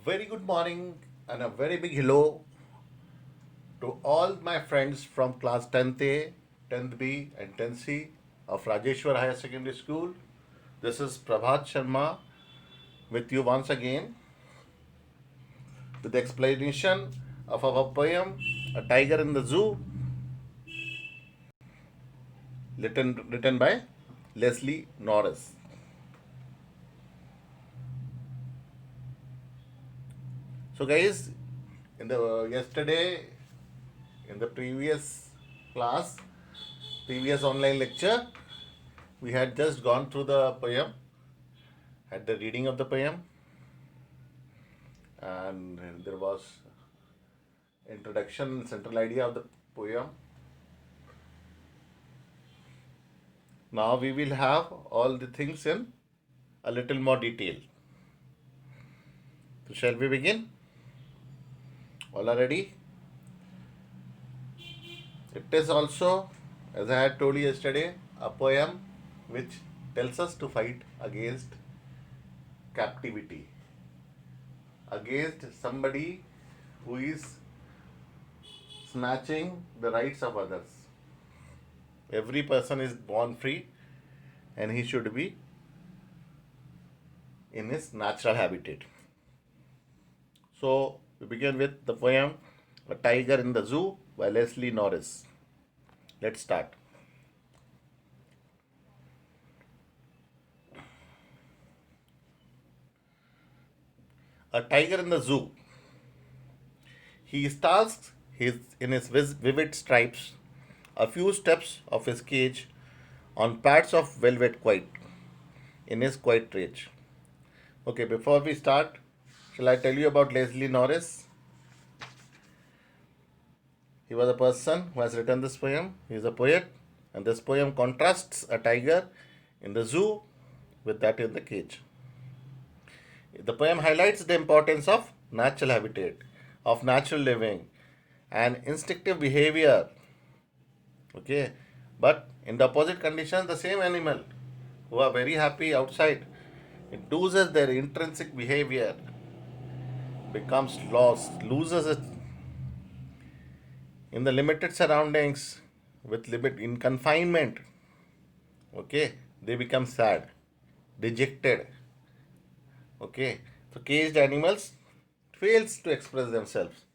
very good morning and a very big hello to all my friends from class 10th A, 10th B, and 10th C of Rajeshwar Higher Secondary School. This is Prabhat Sharma with you once again with the explanation of our poem A Tiger in the Zoo, written by Leslie Norris. So, guys, in the yesterday, in the class, previous online lecture, we had just gone through the poem, had the reading of the poem, and there was introduction, central idea of the poem. Now we will have all the things in a little more detail. So shall we begin? All are ready? It is also, as I had told you yesterday, a poem which tells us to fight against captivity, against somebody who is snatching the rights of others. Every person is born free and he should be in his natural habitat. So we begin with the poem A Tiger in the Zoo by Leslie Norris. Let's start. A tiger in the zoo. He stalks in his vivid stripes, a few steps of his cage on pads of velvet quiet, in his quiet rage. Okay, before we start, shall I tell you about Leslie Norris? He was a person who has written this poem. He is a poet, and this poem contrasts a tiger in the zoo with that in the cage. The poem highlights the importance of natural habitat, of natural living, and instinctive behavior. Okay, but in the opposite conditions, the same animal who are very happy outside, it loses their intrinsic behavior, becomes lost, loses it in the limited surroundings with limit in confinement. Okay, they become sad, dejected. Okay, so caged animals fails to express themselves.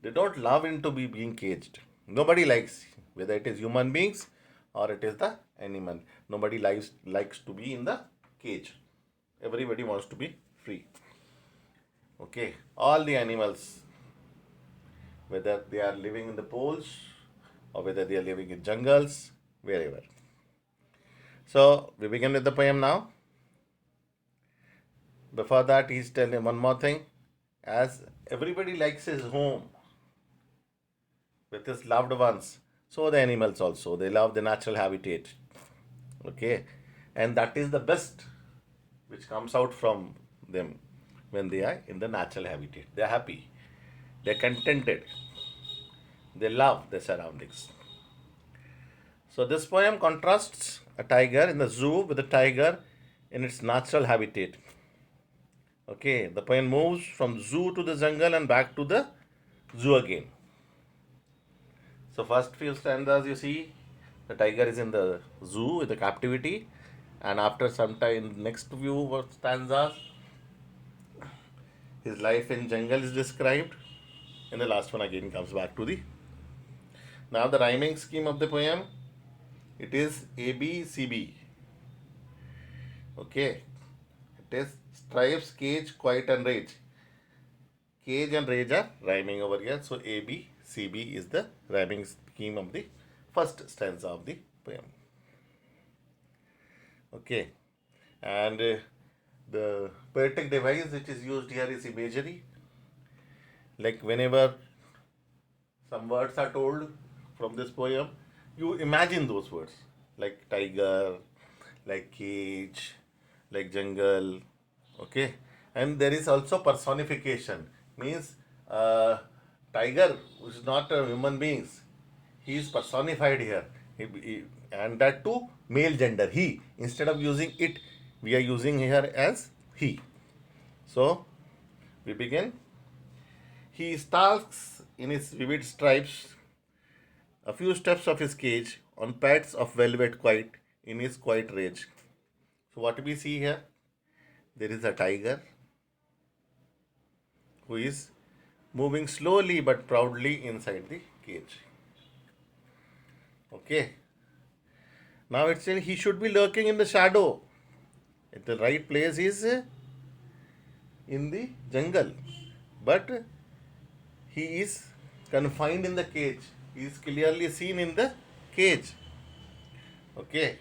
They don't love into be being caged. Nobody likes, whether it is human beings or it is the animal. Nobody likes to be in the cage. Everybody wants to be free. Okay, all the animals, whether they are living in the poles or whether they are living in jungles, wherever. So we begin with the poem now. Before that, he's telling one more thing. As everybody likes his home with his loved ones, so the animals also, they love the natural habitat. Okay, and that is the best which comes out from them when they are in the natural habitat. They are happy, they are contented, they love their surroundings. So this poem contrasts a tiger in the zoo with a tiger in its natural habitat. Okay, the poem moves from zoo to the jungle and back to the zoo again. So first few stanzas you see the tiger is in the zoo in the captivity, and after some time next few stanzas his life in jungle is described, and the last one again comes back to the. Now the rhyming scheme of the poem, it is ABCB. Okay, it is stripes, cage, quiet, and rage. Cage and rage are rhyming over here, so ABCB is the rhyming scheme of the first stanza of the poem. Okay, and the poetic device which is used here is imagery. Like whenever some words are told from this poem, you imagine those words like tiger, like cage, like jungle. Okay, and there is also personification, means tiger is not a human beings, he is personified here. And that too male gender, he, instead of using it we are using here as he. So We begin. He stalks in his vivid stripes a few steps of his cage on pads of velvet quiet in his quiet rage. So what we see here? There is a tiger who is moving slowly but proudly inside the cage. Okay. Now it's saying he should be lurking in the shadow. At the right place is in the jungle. But he is confined in the cage. He is clearly seen in the cage. Okay.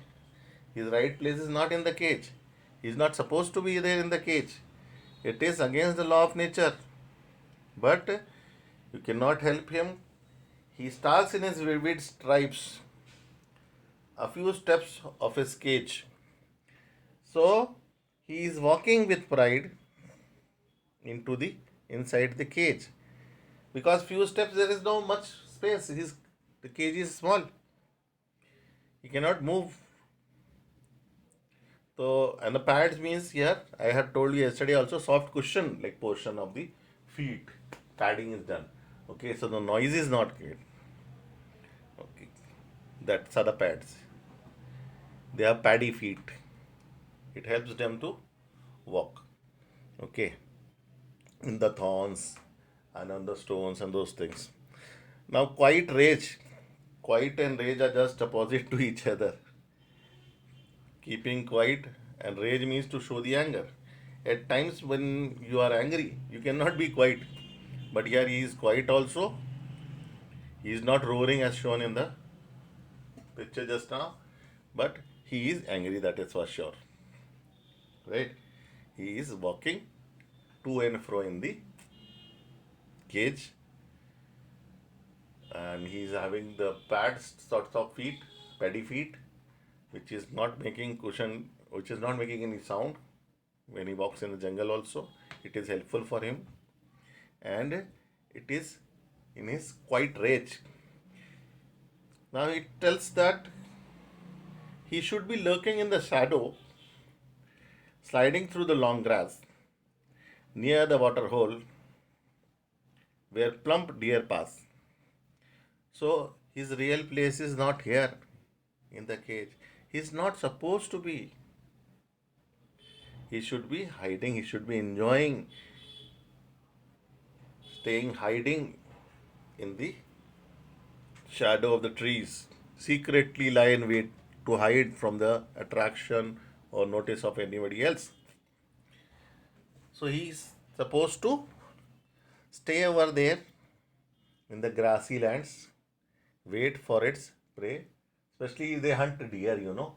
His right place is not in the cage. He is not supposed to be there in the cage. It is against the law of nature. But you cannot help him. He stalks in his vivid stripes a few steps of his cage. So he is walking with pride into the inside the cage. Because few steps there is no much space. The cage is small. He cannot move. So and the pads means here I had told you yesterday also soft cushion like portion of the feet. Padding is done. Okay, so the noise is not good. Okay. That's are the pads. They have paddy feet. It helps them to walk. Okay. In the thorns and on the stones and those things. Now quiet and rage are just opposite to each other. Keeping quiet and rage means to show the anger. At times when you are angry, you cannot be quiet. But here he is quiet also. He is not roaring as shown in the picture just now, but he is angry, that is for sure. Right? He is walking to and fro in the cage and he is having the pads sorts of feet, paddy feet, which is not making cushion, which is not making any sound when he walks in the jungle also. It is helpful for him and it is in his quiet rage. Now it tells that he should be lurking in the shadow, sliding through the long grass near the water hole where plump deer pass. So his real place is not here in the cage. He is not supposed to be. He should be hiding, he should be enjoying staying hiding in the shadow of the trees, secretly lie in wait to hide from the attraction or notice of anybody else. So he is supposed to stay over there in the grassy lands, wait for its prey. Especially they hunt deer, you know.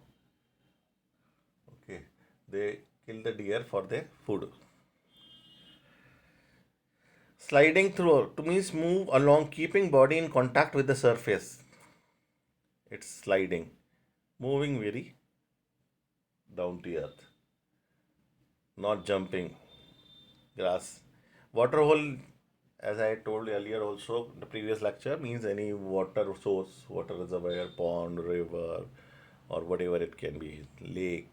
Okay, they kill the deer for their food. Sliding through to means move along, keeping body in contact with the surface. It's sliding, moving very down to earth, not jumping. Grass. Water hole, as I told earlier also in the previous lecture, means any water source, water reservoir, pond, river, or whatever it can be, lake.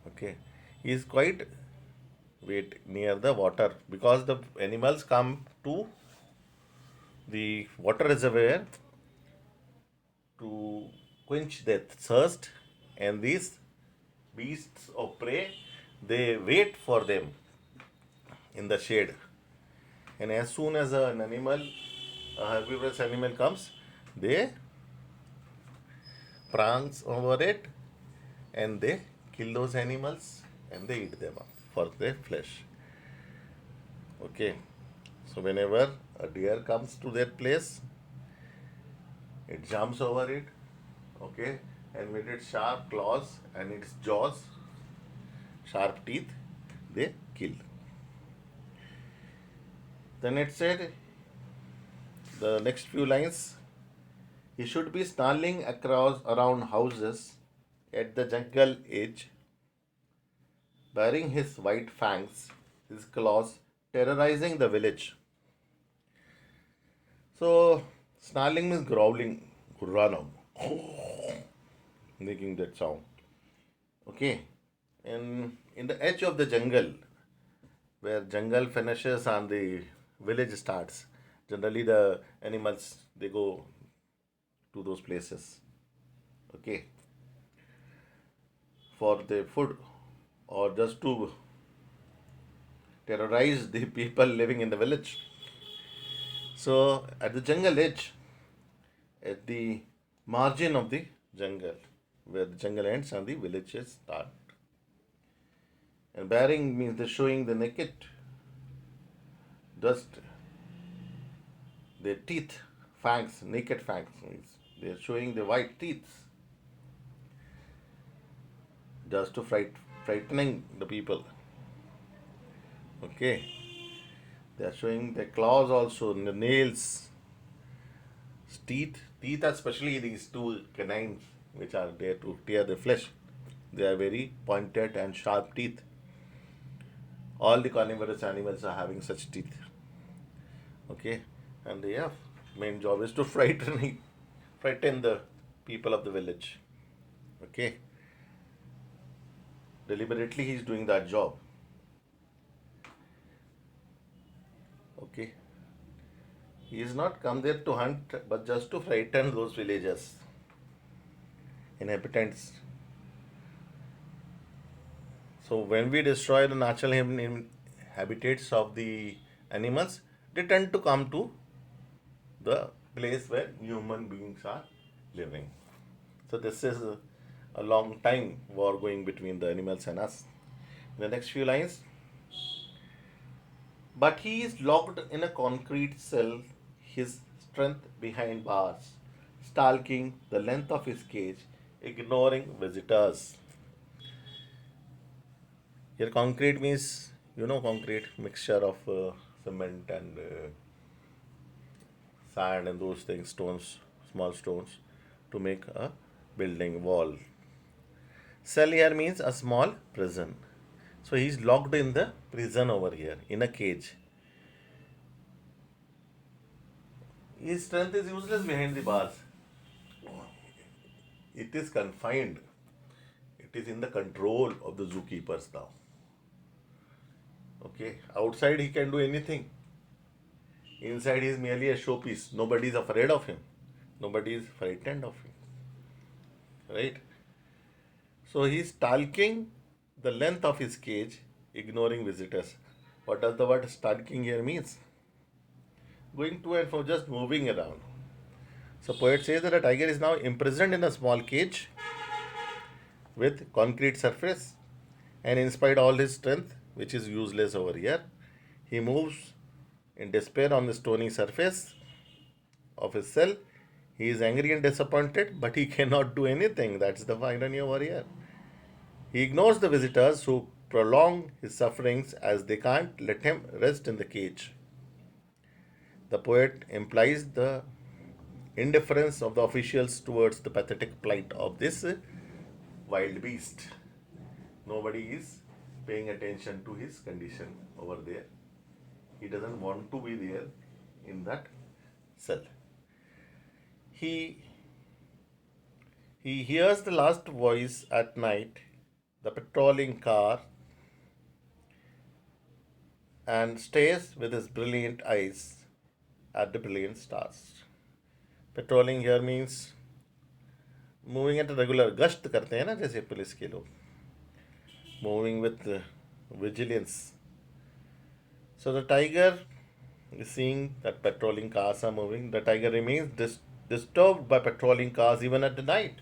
Okay. He is quite wait near the water because the animals come to the water reservoir to quench their thirst, and these beasts of prey they wait for them in the shade, and as soon as an animal, a herbivorous animal comes, they prance over it and they kill those animals and they eat them up for their flesh. Okay, so whenever a deer comes to that place, it jumps over it, okay, and with its sharp claws and its jaws, sharp teeth, they kill. Then it said, the next few lines, he should be snarling across around houses at the jungle edge, baring his white fangs, his claws terrorizing the village. So, snarling means growling, gurranam, making that sound. Okay, and in the edge of the jungle, where jungle finishes and the village starts. Generally, the animals they go to those places, okay, for the food or just to terrorize the people living in the village. So, at the jungle edge, at the margin of the jungle, where the jungle ends and the villages start. And bearing means the showing the naked, just their teeth, fangs, naked fangs means they're showing the white teeth just to frightening the people. Okay, they are showing their claws also, the nails, teeth, especially these two canines which are there to tear the flesh. They are very pointed and sharp teeth. All the carnivorous animals are having such teeth. Okay, and their main job is to frighten the people of the village. Okay, deliberately he is doing that job. Okay, he is not come there to hunt, but just to frighten those villagers, inhabitants. So when we destroy the natural habitats of the animals, they tend to come to the place where human beings are living. So this is a long time war going between the animals and us. In the next few lines, but he is locked in a concrete cell, his strength behind bars, stalking the length of his cage, ignoring visitors. Here, concrete means concrete mixture of cement and sand and those things, stones, small stones, to make a building wall. Cell here means a small prison. So he's locked in the prison over here in a cage. His strength is useless behind the bars. It is confined. It is in the control of the zookeepers now. Okay, outside he can do anything. Inside he is merely a showpiece. Nobody is afraid of him. Nobody is frightened of him. Right? So he is talking the length of his cage, ignoring visitors. What does the word stalking here means? Going to and fro, just moving around. So poet says that a tiger is now imprisoned in a small cage with concrete surface, and in spite of all his strength, which is useless over here, he moves in despair on the stony surface of his cell. He is angry and disappointed, but he cannot do anything. That's the irony over here. He ignores the visitors who prolong his sufferings as they can't let him rest in the cage. The poet implies the indifference of the officials towards the pathetic plight of this wild beast. Nobody is paying attention to his condition over there. He doesn't want to be there in that cell. He he hears the last voice at night, the patrolling car, and stares with his brilliant eyes at the brilliant stars. Patrolling here means moving at a regular, गश्त करते हैं ना जैसे police के लोग, moving with vigilance. So the tiger is seeing that patrolling cars are moving. The tiger remains disturbed by patrolling cars even at the night.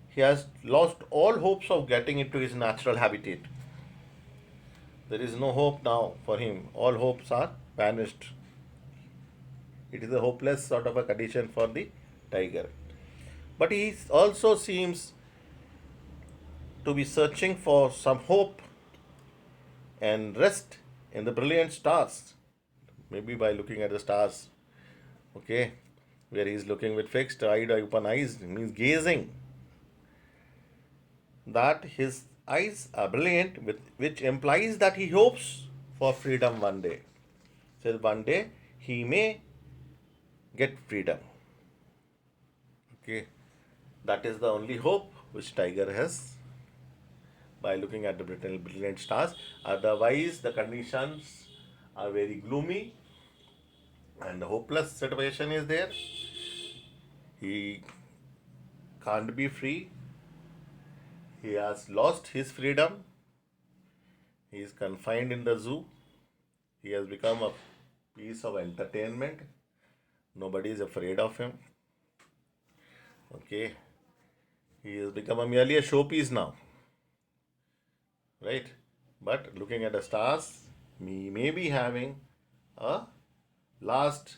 He has lost all hopes of getting into his natural habitat. There is no hope now for him. All hopes are vanished. It is a hopeless sort of a condition for the tiger. But he also seems to be searching for some hope and rest in the brilliant stars. Maybe by looking at the stars, okay, where he is looking with fixed eyed open eyes, means gazing. That his eyes are brilliant, which implies that he hopes for freedom one day. Says one day he may get freedom. Okay, that is the only hope which tiger has. by looking at the brilliant stars. Otherwise, the conditions are very gloomy and the hopeless situation is there. He can't be free. He has lost his freedom. He is confined in the zoo. He has become a piece of entertainment. Nobody is afraid of him. Okay. He has become merely a showpiece now. Right? But looking at the stars, we may be having a last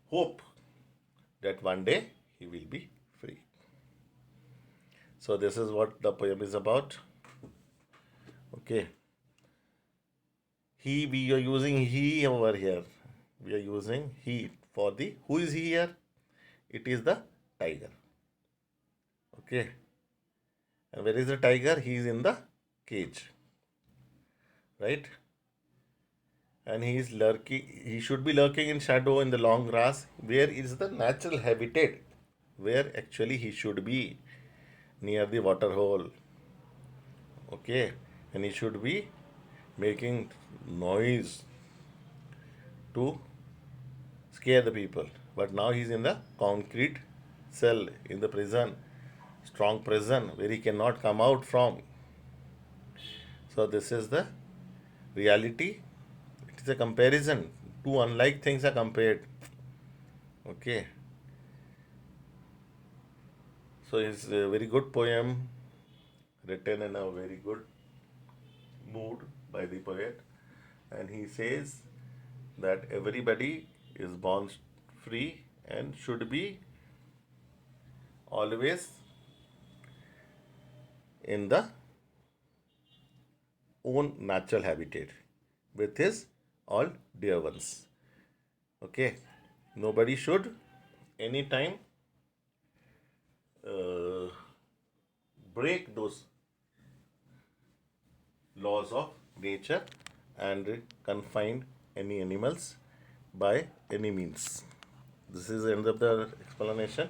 hope that one day he will be free. So, this is what the poem is about. Okay. We are using he over here. We are using he for the, who is he here? It is the tiger. Okay. And where is the tiger? He is in the cage. Right? And he is lurking, he should be lurking in shadow in the long grass, where is the natural habitat, where actually he should be, near the water hole. Okay. And he should be making noise to scare the people. But now he's in the concrete cell in the prison, strong prison where he cannot come out from. So, this is the reality. It is a comparison. Two unlike things are compared. Okay. So, it's a very good poem written in a very good mood by the poet. And he says that everybody is born free and should be always in the own natural habitat with his all dear ones. Okay. Nobody should anytime uh, break those laws of nature and confine any animals by any means. This is the end of the explanation.